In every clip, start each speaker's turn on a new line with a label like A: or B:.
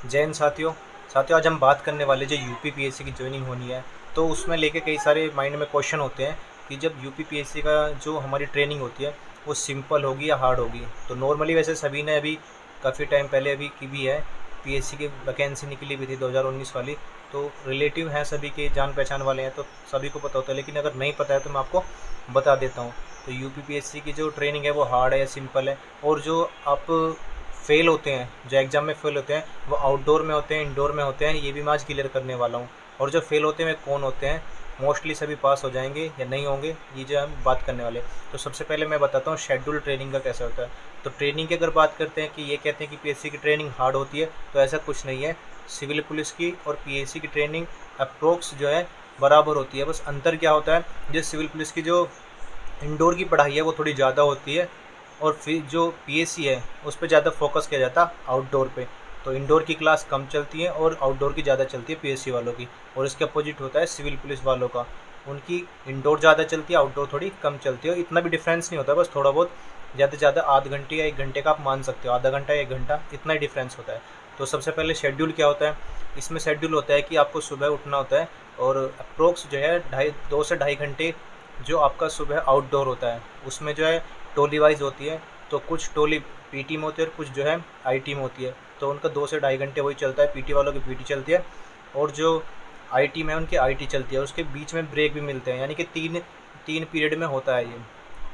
A: जैन साथियों साथियों आज हम बात करने वाले जो यूपी पीएससी की ज्वाइनिंग होनी है, तो उसमें लेके कई सारे माइंड में क्वेश्चन होते हैं कि जब यूपी पीएससी का जो हमारी ट्रेनिंग होती है वो सिंपल होगी या हार्ड होगी। तो नॉर्मली वैसे सभी ने अभी काफ़ी टाइम पहले अभी की भी है, पीएससी की वैकेंसी निकली भी थी 2019 वाली। तो रिलेटिव हैं सभी के, जान पहचान वाले हैं, तो सभी को पता होता है। लेकिन अगर नहीं पता है तो मैं आपको बता देता हूँ। तो यूपी पीएससी की जो ट्रेनिंग है वो हार्ड है या सिंपल है, और जो आप फेल होते हैं, जो एग्ज़ाम में फेल होते हैं, वो आउटडोर में होते हैं, इंडोर में होते हैं, ये भी मैं आज क्लियर करने वाला हूँ। और जो फेल होते हैं वे कौन होते हैं, मोस्टली सभी पास हो जाएंगे या नहीं होंगे, ये जो हम बात करने वाले हैं। तो सबसे पहले मैं बताता हूँ शेड्यूल ट्रेनिंग का कैसे होता है। तो ट्रेनिंग की अगर बात करते हैं कि ये कहते हैं कि पीएससी की ट्रेनिंग हार्ड होती है, तो ऐसा कुछ नहीं है। सिविल पुलिस की और पीएससी की ट्रेनिंग अप्रोक्स जो है बराबर होती है। बस अंतर क्या होता है, जो सिविल पुलिस की जो इंडोर की पढ़ाई है वो थोड़ी ज़्यादा होती है, और फिर जो पीएससी है उस पर ज़्यादा फोकस किया जाता है आउटडोर पे। तो इंडोर की क्लास कम चलती है और आउटडोर की ज़्यादा चलती है पीएससी वालों की। और इसके अपोजिट होता है सिविल पुलिस वालों का, उनकी इंडोर ज़्यादा चलती है, आउटडोर थोड़ी कम चलती है। और इतना भी डिफरेंस नहीं होता, बस थोड़ा बहुत, ज़्यादा से ज़्यादा आध घंटे या 1 घंटे का आप मान सकते हो, आधा घंटा या 1 घंटा, इतना ही डिफरेंस होता है। तो सबसे पहले शेड्यूल क्या होता है, इसमें शेड्यूल होता है कि आपको सुबह उठना होता है, और अप्रोक्स जो है 2 से ढाई घंटे जो आपका सुबह आउटडोर होता है, उसमें जो है टोली वाइज होती है। तो कुछ टोली पीटी में होती है और कुछ जो है आईटी में होती है। तो उनका 2 से ढाई घंटे वही चलता है, पीटी वालों की पीटी चलती है, और जो आईटी में है उनकी आईटी चलती है। उसके बीच में ब्रेक भी मिलते हैं, यानी कि तीन तीन पीरियड में होता है ये।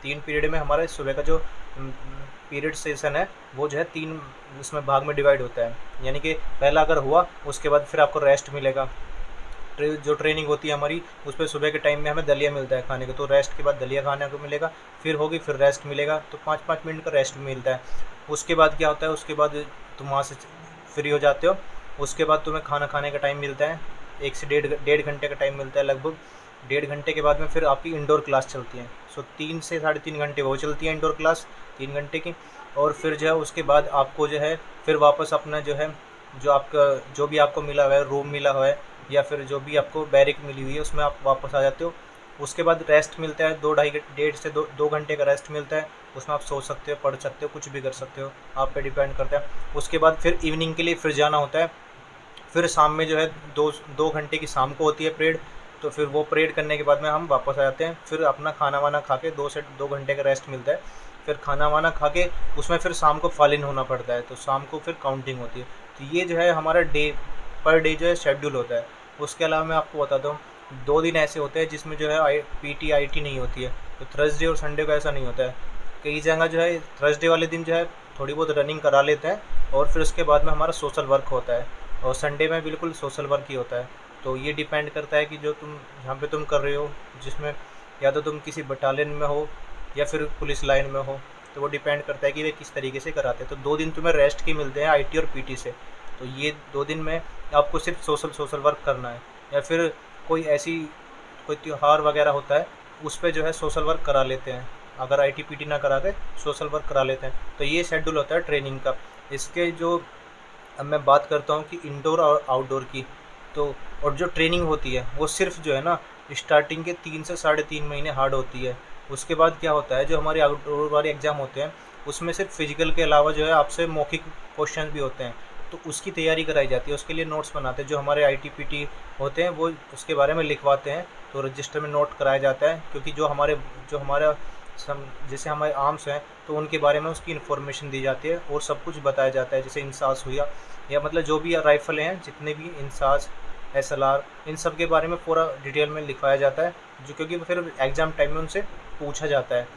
A: 3 पीरियड में हमारे सुबह का जो पीरियड सेशन है वो जो है 3 उसमें भाग में डिवाइड होता है। यानी कि पहला अगर हुआ, उसके बाद फिर आपको रेस्ट मिलेगा। जो ट्रेनिंग होती है हमारी, उस पर सुबह के टाइम में हमें दलिया मिलता है खाने को, तो रेस्ट के बाद दलिया खाने को मिलेगा, फिर होगी, फिर रेस्ट मिलेगा, तो 5-5 मिनट का रेस्ट मिलता है। उसके बाद क्या होता है, उसके बाद तुम वहाँ से फ्री हो जाते हो। उसके बाद तुम्हें खाना खाने का टाइम मिलता है, 1 से डेढ़ घंटे का टाइम मिलता है लगभग। 1.5 घंटे के बाद में फिर आपकी इंडोर क्लास चलती है। सो 3 से 3.5 घंटे वो चलती है इंडोर क्लास, 3 घंटे की। और फिर जो है उसके बाद आपको जो है फिर वापस अपना जो है, जो आपका जो भी आपको मिला हुआ है, रूम मिला हुआ है, या फिर जो भी आपको बैरिक मिली हुई है, उसमें आप वापस आ जाते हो। उसके बाद रेस्ट मिलता है, 1.5 से 2 घंटे का रेस्ट मिलता है। उसमें आप सो सकते हो, पढ़ सकते हो, कुछ भी कर सकते हो, आप पे डिपेंड करता है। उसके बाद फिर इवनिंग के लिए फिर जाना होता है। फिर शाम में जो है 2 घंटे की शाम को होती है परेड। तो फिर वो परेड करने के बाद में हम वापस आ जाते हैं। फिर अपना खाना वाना खा के 2 से 2 घंटे का रेस्ट मिलता है। फिर खाना वाना खा के उसमें फिर शाम को फॉल इन होना पड़ता है, तो शाम को फिर काउंटिंग होती है। तो ये जो है हमारा डे पर डे जो है शेड्यूल होता है। उसके अलावा मैं आपको बताता हूँ, 2 दिन ऐसे होते हैं जिसमें जो है पीटी आईटी नहीं होती है। तो थर्सडे और संडे को ऐसा नहीं होता है। कई जगह जो है थर्सडे वाले दिन जो है थोड़ी बहुत रनिंग करा लेते हैं, और फिर उसके बाद में हमारा सोशल वर्क होता है, और संडे में बिल्कुल सोशल वर्क ही होता है। तो ये डिपेंड करता है कि जो तुम जहाँ पे तुम कर रहे हो, जिसमें या तो तुम किसी बटालियन में हो या फिर पुलिस लाइन में हो, तो वो डिपेंड करता है कि वे किस तरीके से कराते हैं। तो 2 दिन तुम्हें रेस्ट के मिलते हैं आईटी और पीटी से। तो ये 2 दिन में आपको सिर्फ सोशल वर्क करना है, या फिर कोई ऐसी कोई त्यौहार वगैरह होता है उस पर जो है सोशल वर्क करा लेते हैं। अगर आईटी पीटी ना करा के सोशल वर्क करा लेते हैं। तो ये शेड्यूल होता है ट्रेनिंग का। इसके जो अब मैं बात करता हूँ कि इंडोर और आउटडोर की। तो और जो ट्रेनिंग होती है वो सिर्फ जो है ना, स्टार्टिंग के 3 से 3.5 महीने हार्ड होती है। उसके बाद क्या होता है, जो हमारे आउटडोर वाले एग्ज़ाम होते हैं उसमें सिर्फ फिजिकल के अलावा जो है आपसे मौखिक क्वेश्चन भी होते हैं। तो उसकी तैयारी कराई जाती है, उसके लिए नोट्स बनाते हैं, जो हमारे आईटीपीटी होते हैं वो उसके बारे में लिखवाते हैं। तो रजिस्टर में नोट कराया जाता है, क्योंकि जो हमारा जैसे हमारे आर्म्स हैं तो उनके बारे में उसकी इन्फॉर्मेशन दी जाती है, और सब कुछ बताया जाता है। जैसे इंसास हुआ, या मतलब जो भी राइफ़ल हैं, जितने भी इंसास, एसएलआर, इन सब के बारे में पूरा डिटेल में लिखवाया जाता है, जो क्योंकि फिर एग्ज़ाम टाइम में उनसे पूछा जाता है।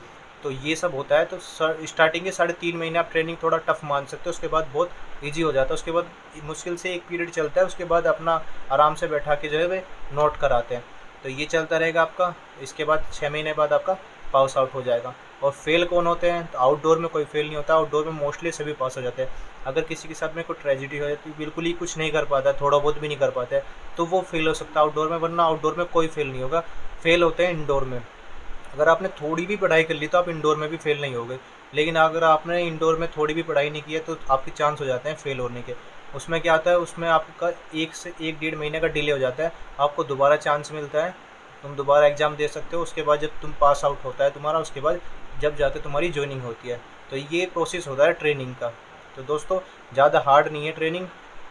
A: तो ये सब होता है। तो स्टार्टिंग के 3.5 महीने आप ट्रेनिंग थोड़ा टफ मान सकते हो, उसके बाद बहुत ईजी हो जाता है। उसके बाद मुश्किल से 1 पीरियड चलता है, उसके बाद अपना आराम से बैठा के जो है वे नोट कराते हैं। तो ये चलता रहेगा आपका। इसके बाद 6 महीने बाद आपका पास आउट हो जाएगा। और फेल कौन होते हैं, तो आउटडोर में कोई फेल नहीं होता, आउटडोर में मोस्टली सभी पास हो जाते हैं। अगर किसी के साथ में कोई ट्रेजिडी हो जाती है, बिल्कुल ही कुछ नहीं कर पाता है, थोड़ा बहुत भी नहीं कर पाता है, तो वो फेल हो सकता है आउटडोर में, वरना आउटडोर में कोई फेल नहीं होगा। फेल होते हैं इंडोर में। अगर आपने थोड़ी भी पढ़ाई कर ली तो आप इंडोर में भी फेल नहीं होगे। लेकिन अगर आपने इंडोर में थोड़ी भी पढ़ाई नहीं की है तो आपके चांस हो जाते हैं फेल होने के। उसमें क्या आता है, उसमें आपका 1 से 1.5 महीने का डिले हो जाता है, आपको दोबारा चांस मिलता है, तुम दोबारा एग्ज़ाम दे सकते हो। उसके बाद जब तुम पास आउट होता है तुम्हारा, उसके बाद जब जाके तुम्हारी ज्वाइनिंग होती है। तो ये प्रोसेस होता है ट्रेनिंग का। तो दोस्तों, ज़्यादा हार्ड नहीं है ट्रेनिंग,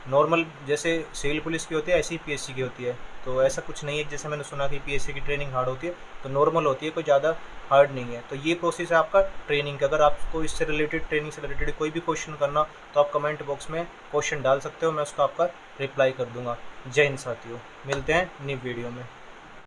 A: नॉर्मल जैसे सिविल पुलिस की होती है ऐसी ही पीएससी की होती है। तो ऐसा कुछ नहीं है जैसे मैंने सुना कि पीएससी की ट्रेनिंग हार्ड होती है, तो नॉर्मल होती है, कोई ज़्यादा हार्ड नहीं है। तो ये प्रोसेस है आपका ट्रेनिंग का। अगर आपको इससे रिलेटेड, ट्रेनिंग से रिलेटेड कोई भी क्वेश्चन करना तो आप कमेंट बॉक्स में क्वेश्चन डाल सकते हो, मैं उसका आपका रिप्लाई कर दूंगा। जय हिंद साथियों, मिलते हैं न्यू वीडियो में।